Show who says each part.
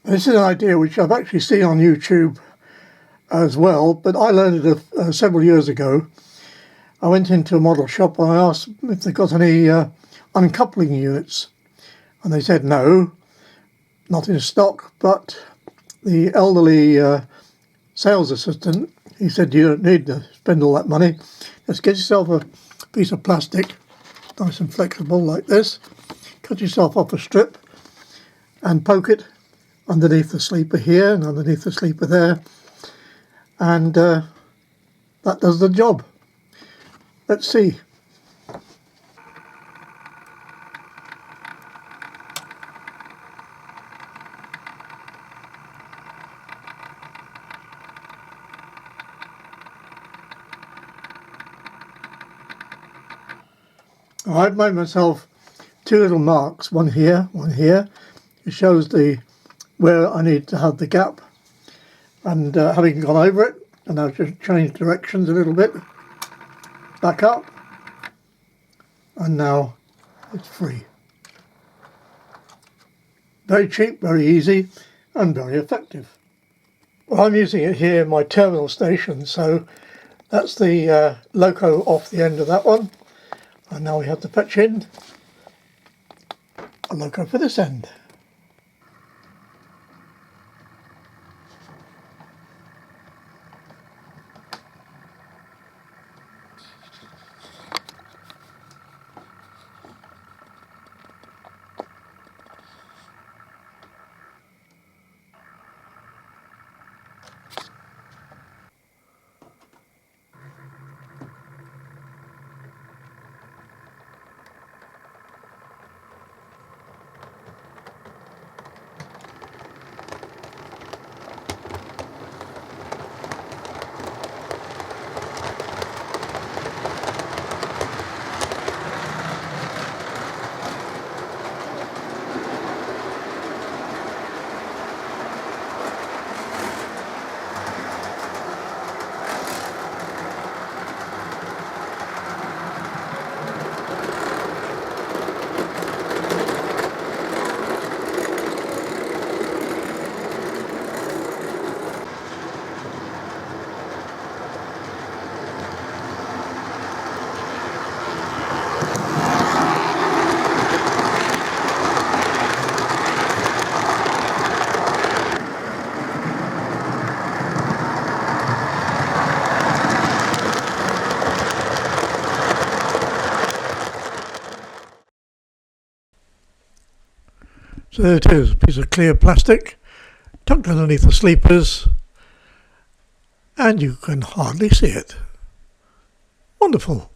Speaker 1: This is an idea which I've actually seen on YouTube as well, but I learned it several years ago. I went into a model shop and I asked if they got any uncoupling units, and they said no, not in stock. But the elderly sales assistant, he said, you don't need to spend all that money. Just get yourself a piece of plastic, nice and flexible like this, cut yourself off a strip and poke it underneath the sleeper here and underneath the sleeper there, and that does the job. Let's see. I've made myself two little marks, one here, one here. It shows where I need to have the gap, and having gone over it, and I've just changed directions a little bit, back up, and now it's free. Very cheap, very easy, and very effective. Well, I'm using it here in my terminal station, so that's the loco off the end of that one, and now we have to patch in a loco for this end. So there it is, a piece of clear plastic tucked underneath the sleepers, and you can hardly see it. Wonderful.